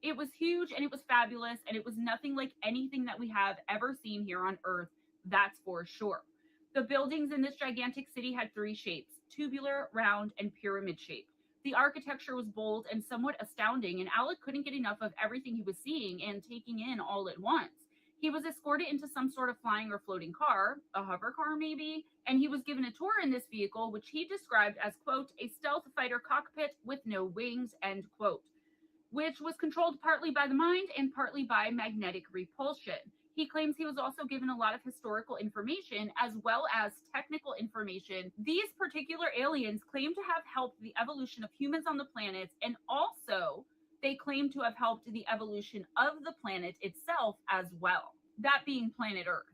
It was huge and it was fabulous and it was nothing like anything that we have ever seen here on Earth, that's for sure. The buildings in this gigantic city had 3 shapes, tubular, round, and pyramid shaped. The architecture was bold and somewhat astounding, and Alec couldn't get enough of everything he was seeing and taking in all at once. He was escorted into some sort of flying or floating car, a hover car maybe, and he was given a tour in this vehicle, which he described as, quote, a stealth fighter cockpit with no wings, end quote, which was controlled partly by the mind and partly by magnetic repulsion. He claims he was also given a lot of historical information as well as technical information. These particular aliens claim to have helped the evolution of humans on the planet, and also they claim to have helped the evolution of the planet itself as well, that being planet Earth.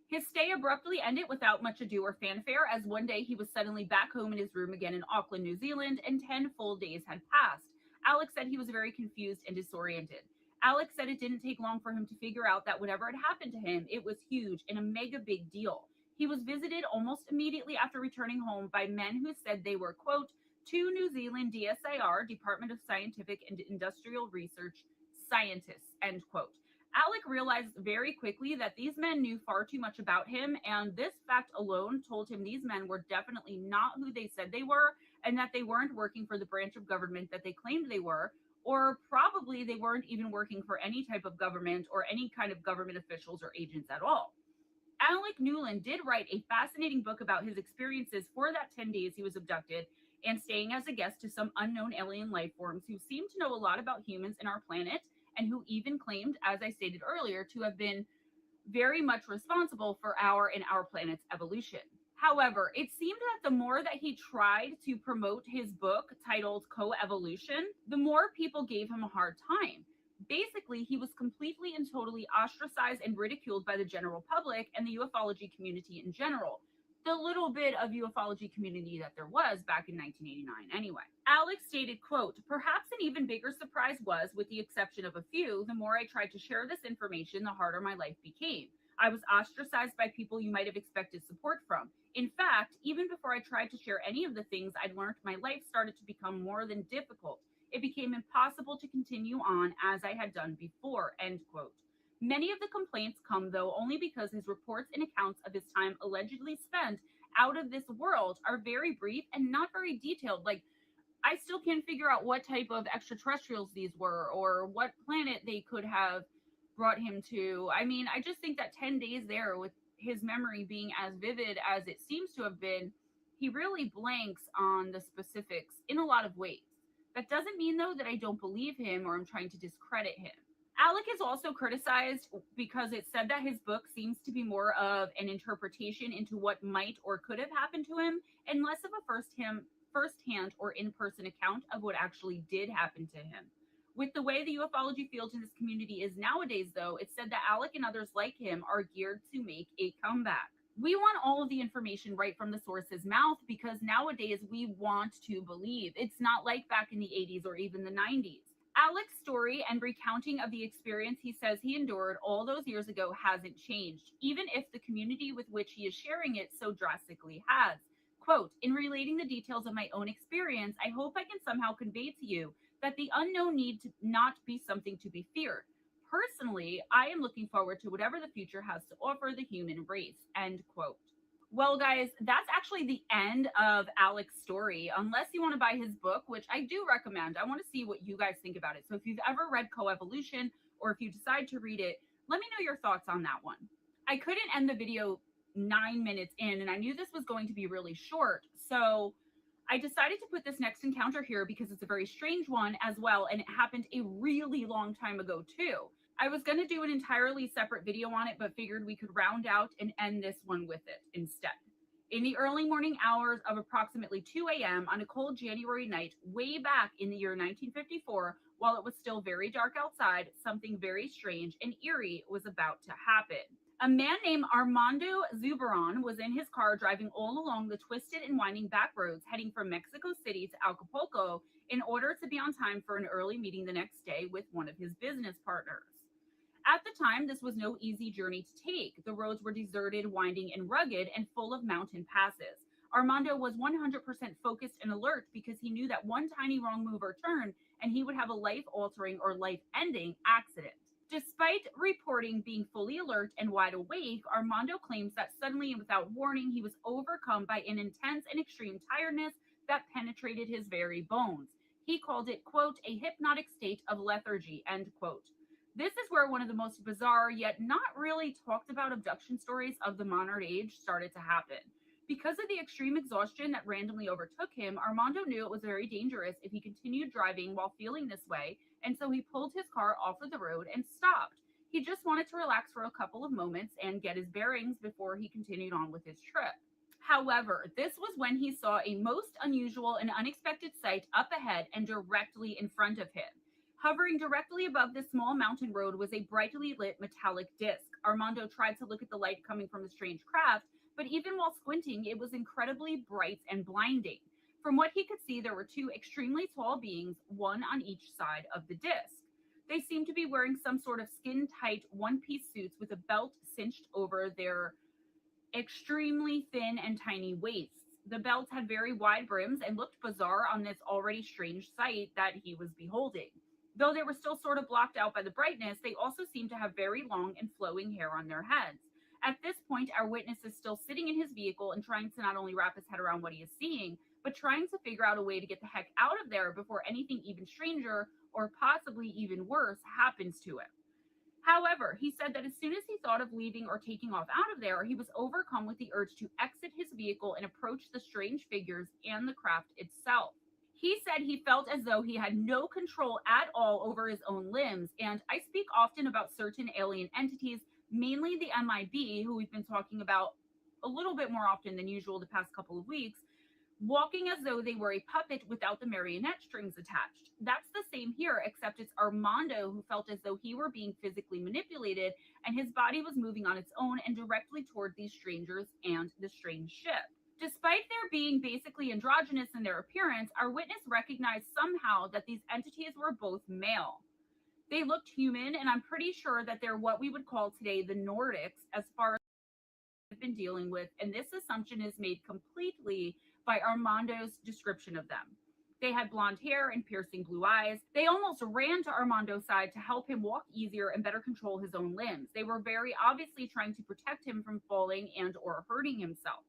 His stay abruptly ended without much ado or fanfare, as one day he was suddenly back home in his room again in Auckland, New Zealand, and 10 full days had passed. Alec said he was very confused and disoriented. Alec said it didn't take long for him to figure out that whatever had happened to him, it was huge and a mega big deal. He was visited almost immediately after returning home by men who said they were, quote, 2 New Zealand DSIR, Department of Scientific and Industrial Research scientists, end quote. Alec realized very quickly that these men knew far too much about him, and this fact alone told him these men were definitely not who they said they were, and that they weren't working for the branch of government that they claimed they were, or probably they weren't even working for any type of government or any kind of government officials or agents at all. Alec Newland did write a fascinating book about his experiences for that 10 days he was abducted and staying as a guest to some unknown alien life forms who seemed to know a lot about humans and our planet, and who even claimed, as I stated earlier, to have been very much responsible for our and our planet's evolution. However, it seemed that the more that he tried to promote his book titled Co-Evolution, the more people gave him a hard time. Basically, he was completely and totally ostracized and ridiculed by the general public and the ufology community in general. The little bit of ufology community that there was back in 1989 anyway. Alex stated, quote, perhaps an even bigger surprise was, with the exception of a few, the more I tried to share this information, the harder my life became. I was ostracized by people you might have expected support from. In fact, even before I tried to share any of the things I'd learned, my life started to become more than difficult. It became impossible to continue on as I had done before, end quote. Many of the complaints come, though, only because his reports and accounts of his time allegedly spent out of this world are very brief and not very detailed. Like, I still can't figure out what type of extraterrestrials these were or what planet they could have brought him to. I mean, I just think that 10 days there, with his memory being as vivid as it seems to have been, he really blanks on the specifics in a lot of ways. That doesn't mean, though, that I don't believe him or I'm trying to discredit him. Alec is also criticized because it said that his book seems to be more of an interpretation into what might or could have happened to him, and less of a first-hand or in-person account of what actually did happen to him. With the way the ufology field in this community is nowadays, though, it's said that Alec and others like him are geared to make a comeback. We want all of the information right from the source's mouth because nowadays we want to believe. It's not like back in the 80s or even the 90s. Alec's story and recounting of the experience he says he endured all those years ago hasn't changed, even if the community with which he is sharing it so drastically has. Quote, in relating the details of my own experience, I hope I can somehow convey to you that the unknown need to not be something to be feared. Personally, I am looking forward to whatever the future has to offer the human race, end quote. Well, guys, that's actually the end of Alec's story, unless you want to buy his book, which I do recommend. I want to see what you guys think about it. So if you've ever read Coevolution, or if you decide to read it, let me know your thoughts on that one. I couldn't end the video 9 minutes in, and I knew this was going to be really short. So I decided to put this next encounter here because it's a very strange one as well, and it happened a really long time ago too. I was going to do an entirely separate video on it, but figured we could round out and end this one with it instead. In the early morning hours of approximately 2 a.m. on a cold January night, way back in the year 1954, while it was still very dark outside, something very strange and eerie was about to happen. A man named Armando Zuberon was in his car driving all along the twisted and winding back roads heading from Mexico City to Acapulco in order to be on time for an early meeting the next day with one of his business partners. At the time, this was no easy journey to take. The roads were deserted, winding, and rugged, and full of mountain passes. Armando was 100% focused and alert because he knew that one tiny wrong move or turn, and he would have a life-altering or life-ending accident. Despite reporting being fully alert and wide awake, Armando claims that suddenly and without warning, he was overcome by an intense and extreme tiredness that penetrated his very bones. He called it, quote, a hypnotic state of lethargy, end quote. This is where one of the most bizarre yet not really talked about abduction stories of the modern age started to happen. Because of the extreme exhaustion that randomly overtook him, Armando knew it was very dangerous if he continued driving while feeling this way, and so he pulled his car off of the road and stopped. He just wanted to relax for a couple of moments and get his bearings before he continued on with his trip. However, this was when he saw a most unusual and unexpected sight up ahead and directly in front of him. Hovering directly above this small mountain road was a brightly lit metallic disc. Armando tried to look at the light coming from the strange craft, but even while squinting, it was incredibly bright and blinding. From what he could see, there were two extremely tall beings, one on each side of the disc. They seemed to be wearing some sort of skin-tight one-piece suits with a belt cinched over their extremely thin and tiny waists. The belts had very wide brims and looked bizarre on this already strange sight that he was beholding. Though they were still sort of blocked out by the brightness, they also seemed to have very long and flowing hair on their heads. At this point, our witness is still sitting in his vehicle and trying to not only wrap his head around what he is seeing, but trying to figure out a way to get the heck out of there before anything even stranger or possibly even worse happens to him. However, he said that as soon as he thought of leaving or taking off out of there, he was overcome with the urge to exit his vehicle and approach the strange figures and the craft itself. He said he felt as though he had no control at all over his own limbs, and I speak often about certain alien entities, mainly the MIB, who we've been talking about a little bit more often than usual the past couple of weeks, walking as though they were a puppet without the marionette strings attached. That's the same here, except it's Armando who felt as though he were being physically manipulated, and his body was moving on its own and directly toward these strangers and the strange ship. Despite their being basically androgynous in their appearance, our witness recognized somehow that these entities were both male. They looked human, and I'm pretty sure that they're what we would call today the Nordics as far as we've been dealing with, and this assumption is made completely by Armando's description of them. They had blonde hair and piercing blue eyes. They almost ran to Armando's side to help him walk easier and better control his own limbs. They were very obviously trying to protect him from falling and or hurting himself.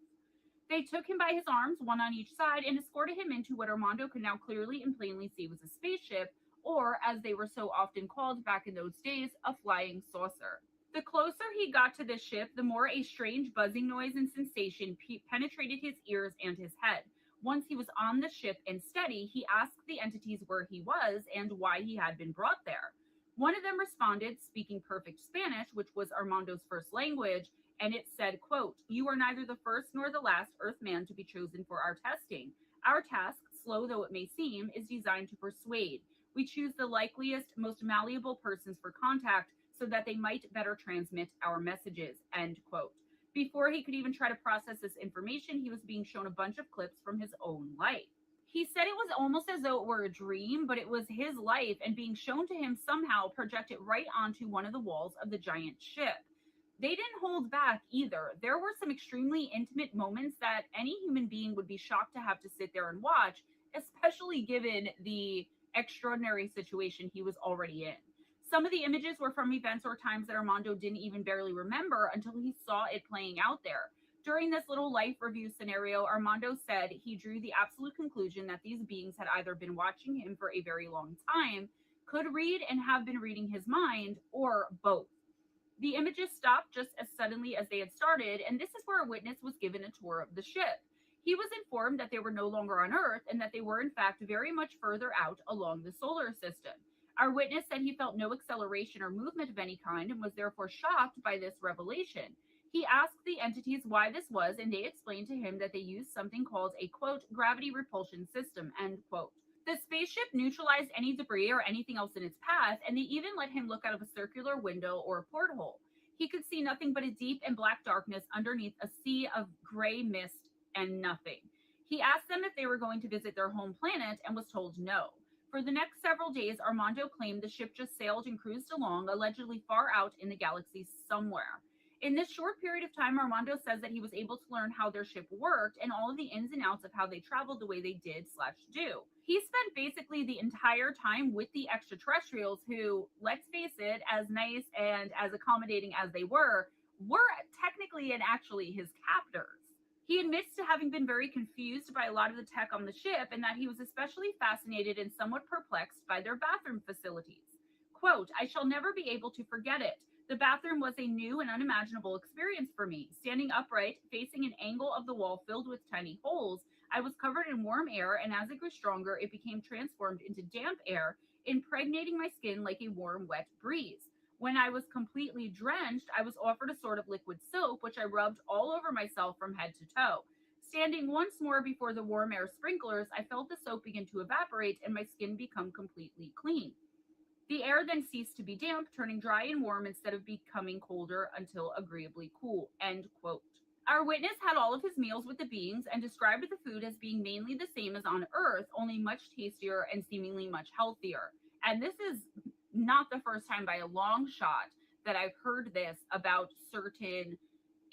They took him by his arms, one on each side, and escorted him into what Armando could now clearly and plainly see was a spaceship, or as they were so often called back in those days, a flying saucer. The closer he got to the ship, the more a strange buzzing noise and sensation penetrated his ears and his head. Once he was on the ship and steady, he asked the entities where he was and why he had been brought there. One of them responded, speaking perfect Spanish, which was Armando's first language, and it said, quote, "You are neither the first nor the last Earthman to be chosen for our testing. Our task, slow though it may seem, is designed to persuade. We choose the likeliest, most malleable persons for contact so that they might better transmit our messages," end quote. Before he could even try to process this information, he was being shown a bunch of clips from his own life. He said it was almost as though it were a dream, but it was his life and being shown to him somehow projected right onto one of the walls of the giant ship. They didn't hold back either. There were some extremely intimate moments that any human being would be shocked to have to sit there and watch, especially given the extraordinary situation he was already in. Some of the images were from events or times that Armando didn't even barely remember until he saw it playing out there. During this little life review scenario, Armando said he drew the absolute conclusion that these beings had either been watching him for a very long time, could read and have been reading his mind, or both. The images stopped just as suddenly as they had started, and this is where a witness was given a tour of the ship. He was informed that they were no longer on Earth and that they were in fact very much further out along the solar system. Our witness said he felt no acceleration or movement of any kind and was therefore shocked by this revelation. He asked the entities why this was, and they explained to him that they used something called a, quote, gravity repulsion system, end quote. The spaceship neutralized any debris or anything else in its path, and they even let him look out of a circular window or a porthole. He could see nothing but a deep and black darkness underneath a sea of gray mist and nothing. He asked them if they were going to visit their home planet and was told no. For the next several days, Armando claimed the ship just sailed and cruised along, allegedly far out in the galaxy somewhere. In this short period of time, Armando says that he was able to learn how their ship worked and all of the ins and outs of how they traveled the way they did/do. He spent basically the entire time with the extraterrestrials who, let's face it, as nice and as accommodating as they were technically and actually his captors. He admits to having been very confused by a lot of the tech on the ship and that he was especially fascinated and somewhat perplexed by their bathroom facilities. Quote, "I shall never be able to forget it. The bathroom was a new and unimaginable experience for me. Standing upright, facing an angle of the wall filled with tiny holes, I was covered in warm air, and as it grew stronger, it became transformed into damp air, impregnating my skin like a warm, wet breeze. When I was completely drenched, I was offered a sort of liquid soap, which I rubbed all over myself from head to toe. Standing once more before the warm air sprinklers, I felt the soap begin to evaporate and my skin become completely clean. The air then ceased to be damp, turning dry and warm instead of becoming colder until agreeably cool," end quote. Our witness had all of his meals with the beings and described the food as being mainly the same as on Earth, only much tastier and seemingly much healthier. And this is not the first time by a long shot that I've heard this about certain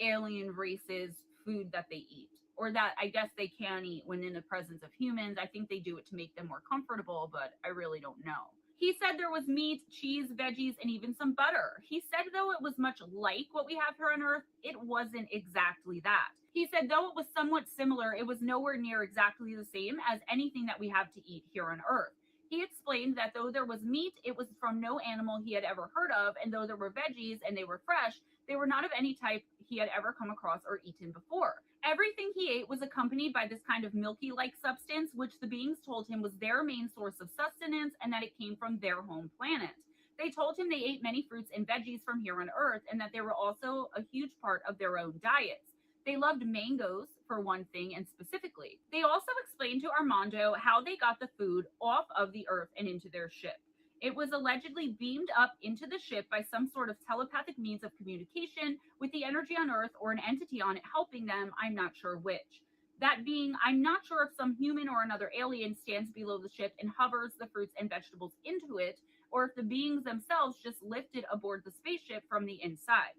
alien races' food that they eat, or that I guess they can eat when in the presence of humans. I think they do it to make them more comfortable, but I really don't know. He said there was meat, cheese, veggies, and even some butter. He said though it was much like what we have here on Earth, it wasn't exactly that. He said though it was somewhat similar, it was nowhere near exactly the same as anything that we have to eat here on Earth. He explained that though there was meat, it was from no animal he had ever heard of, and though there were veggies and they were fresh, they were not of any type he had ever come across or eaten before. Everything he ate was accompanied by this kind of milky-like substance, which the beings told him was their main source of sustenance and that it came from their home planet. They told him they ate many fruits and veggies from here on Earth and that they were also a huge part of their own diets. They loved mangoes, for one thing, and specifically. They also explained to Armando how they got the food off of the Earth and into their ship. It was allegedly beamed up into the ship by some sort of telepathic means of communication with the energy on Earth or an entity on it helping them, I'm not sure which. That being, I'm not sure if some human or another alien stands below the ship and hovers the fruits and vegetables into it, or if the beings themselves just lifted aboard the spaceship from the inside.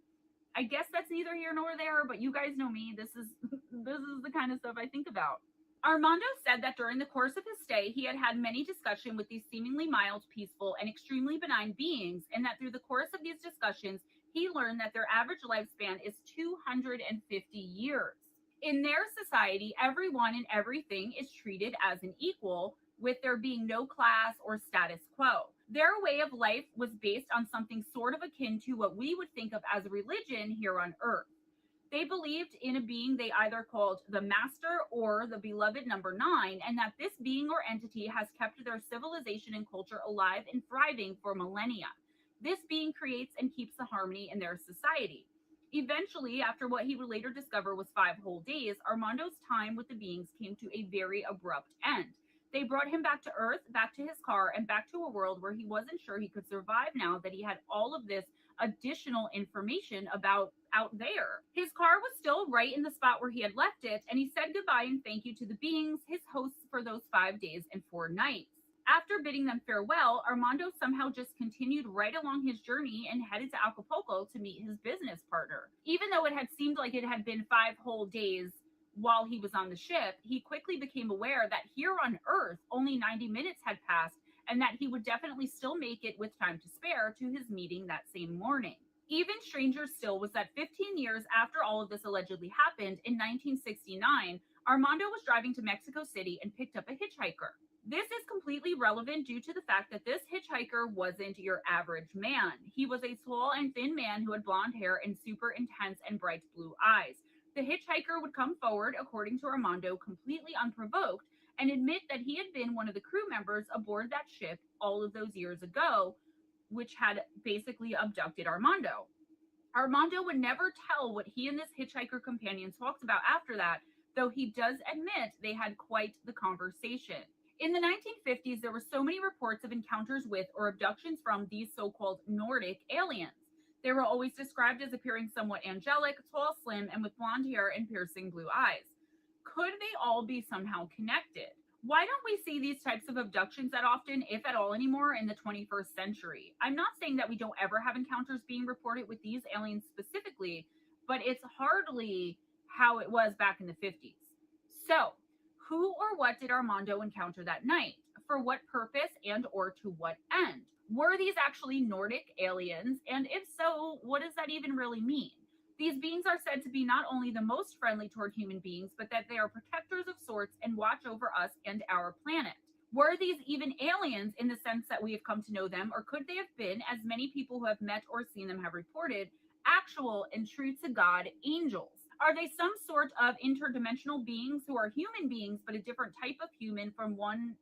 I guess that's neither here nor there, but you guys know me. This is the kind of stuff I think about. Armando said that during the course of his stay, he had had many discussions with these seemingly mild, peaceful, and extremely benign beings, and that through the course of these discussions, he learned that their average lifespan is 250 years. In their society, everyone and everything is treated as an equal, with there being no class or status quo. Their way of life was based on something sort of akin to what we would think of as a religion here on Earth. They believed in a being they either called the Master or the Beloved Number 9, and that this being or entity has kept their civilization and culture alive and thriving for millennia. This being creates and keeps the harmony in their society. Eventually, after what he would later discover was 5 whole days, Armando's time with the beings came to a very abrupt end. They brought him back to Earth, back to his car, and back to a world where he wasn't sure he could survive now that he had all of this additional information about out there. His car was still right in the spot where he had left it, and he said goodbye and thank you to the beings, his hosts for those 5 days and 4 nights. After bidding them farewell, Armando somehow just continued right along his journey and headed to Acapulco to meet his business partner. Even though it had seemed like it had been 5 whole days while he was on the ship, he quickly became aware that here on Earth, only 90 minutes had passed and that he would definitely still make it with time to spare to his meeting that same morning. Even stranger still was that 15 years after all of this allegedly happened, in 1969, Armando was driving to Mexico City and picked up a hitchhiker. This is completely relevant due to the fact that this hitchhiker wasn't your average man. He was a tall and thin man who had blonde hair and super intense and bright blue eyes. The hitchhiker would come forward, according to Armando, completely unprovoked, and admit that he had been one of the crew members aboard that ship all of those years ago, which had basically abducted Armando. Armando would never tell what he and this hitchhiker companion talked about after that, though he does admit they had quite the conversation. In the 1950s, there were so many reports of encounters with or abductions from these so-called Nordic aliens. They were always described as appearing somewhat angelic, tall, slim, and with blonde hair and piercing blue eyes. Could they all be somehow connected? Why don't we see these types of abductions that often, if at all anymore, in the 21st century? I'm not saying that we don't ever have encounters being reported with these aliens specifically, but it's hardly how it was back in the 50s. So, who or what did Armando encounter that night? For what purpose and or to what end? Were these actually Nordic aliens? And if so, what does that even really mean? These beings are said to be not only the most friendly toward human beings, but that they are protectors of sorts and watch over us and our planet. Were these even aliens in the sense that we have come to know them, or could they have been, as many people who have met or seen them have reported, actual and true to God angels? Are they some sort of interdimensional beings who are human beings, but a different type of human from one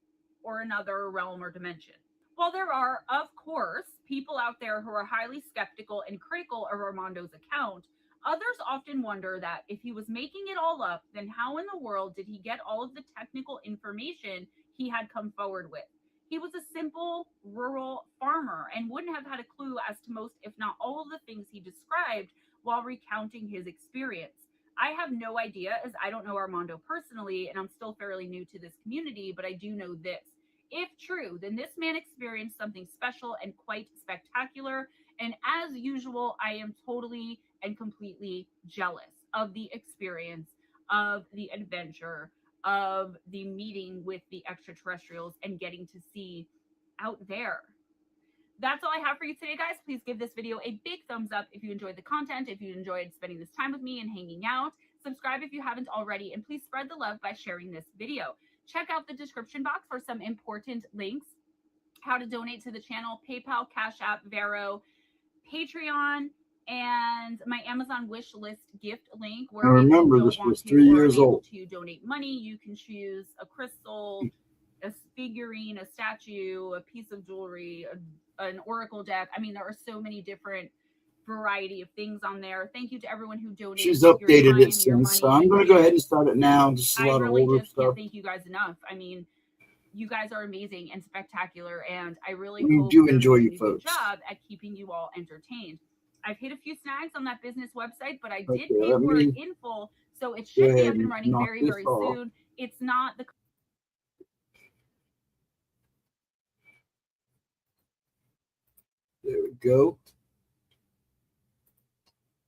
or another realm or dimension? While there are, of course, people out there who are highly skeptical and critical of Armando's account, others often wonder that if he was making it all up, then how in the world did he get all of the technical information he had come forward with? He was a simple rural farmer and wouldn't have had a clue as to most, if not all, of the things he described while recounting his experience. I have no idea, as I don't know Armando personally, and I'm still fairly new to this community, but I do know this. If true, then this man experienced something special and quite spectacular, and as usual, I am totally and completely jealous of the experience, of the adventure, of the meeting with the extraterrestrials and getting to see out there. That's all I have for you today, guys. Please give this video a big thumbs up if you enjoyed the content, if you enjoyed spending this time with me and hanging out. Subscribe if you haven't already, and please spread the love by sharing this video. Check out the description box for some important links, how to donate to the channel, PayPal, Cash App, Vero, Patreon, and my Amazon wish list gift link. Where
I remember this was 3 years old.
To donate money, you can choose a crystal, a figurine, a statue, a piece of jewelry, an oracle deck. I mean, there are so many different variety of things on there. Thank you to everyone who donated.
She's updated it since, so I'm going to go ahead and start it now. This is a lot of older stuff.
Can't thank you guys enough. I mean, you guys are amazing and spectacular, and I really
hope do enjoy you folks.
Good job at keeping you all entertained. I've hit a few snags on that business website, but I did pay for it in full, so it should be up and running very, very soon. It's not the
There we go.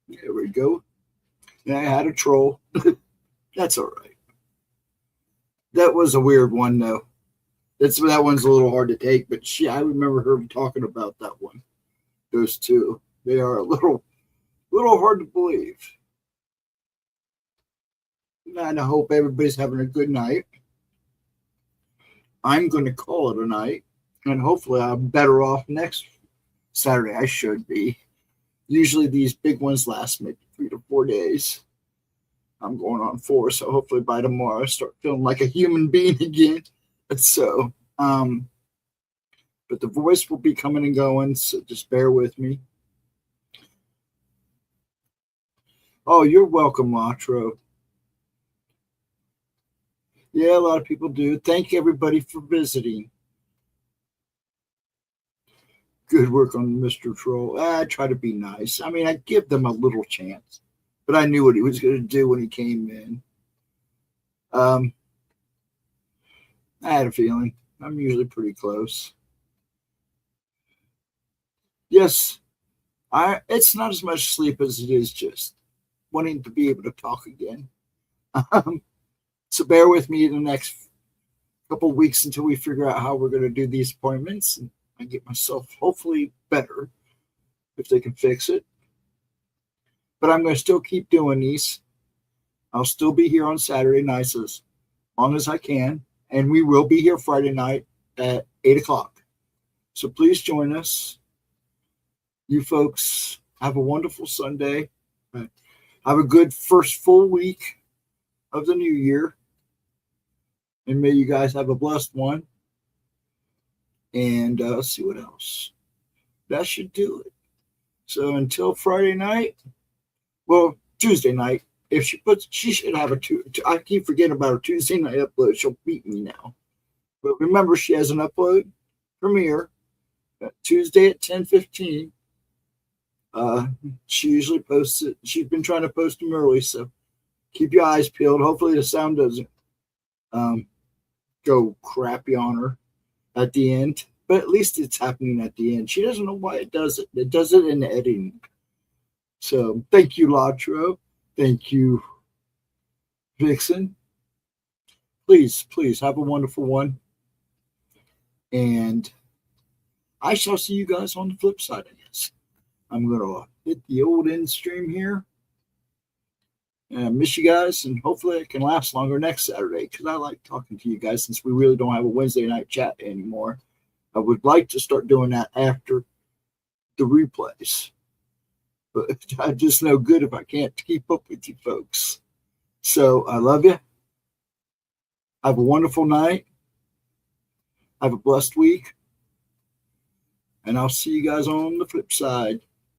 There we go. And I had a troll. That's all right. That was a weird one, though. That one's a little hard to take, but I remember her talking about that one. Those two. They are a little hard to believe. And I hope everybody's having a good night. I'm going to call it a night, and hopefully I'm better off next Saturday. I should be. Usually these big ones last maybe 3 to 4 days. I'm going on 4, so hopefully by tomorrow I start feeling like a human being again. So, But the voice will be coming and going, so just bear with me. Oh, you're welcome, Latro. Yeah, a lot of people do. Thank everybody for visiting. Good work on Mr. Troll. I try to be nice. I mean, I give them a little chance, but I knew what he was going to do when he came in. I had a feeling. I'm usually pretty close. Yes, it's not as much sleep as it is just wanting to be able to talk again. So bear with me in the next couple of weeks until we figure out how we're going to do these appointments, and I get myself hopefully better if they can fix it. But I'm going to still keep doing these. I'll still be here on Saturday nights as long as I can, and we will be here Friday night at 8 o'clock. So please join us. You folks have a wonderful Sunday. Have a good first full week of the new year. And may you guys have a blessed one. And let's see what else. That should do it. So until Friday night, well, Tuesday night, if she should have I keep forgetting about her Tuesday night upload. She'll beat me now. But remember, she has an upload premiere Tuesday at 10:15. She usually posts it. She's been trying to post them early, so keep your eyes peeled. Hopefully the sound doesn't go crappy on her at the end, but at least it's happening at the end. She doesn't know why it does it. It does it in the editing. So thank you, Latro. Thank you, Vixen. Please have a wonderful one. And I shall see you guys on the flip side, I guess. I'm going to hit the old end stream here. And I miss you guys, and hopefully it can last longer next Saturday because I like talking to you guys since we really don't have a Wednesday night chat anymore. I would like to start doing that after the replays. But I'm just no good if I can't keep up with you folks. So I love you. Have a wonderful night. Have a blessed week. And I'll see you guys on the flip side.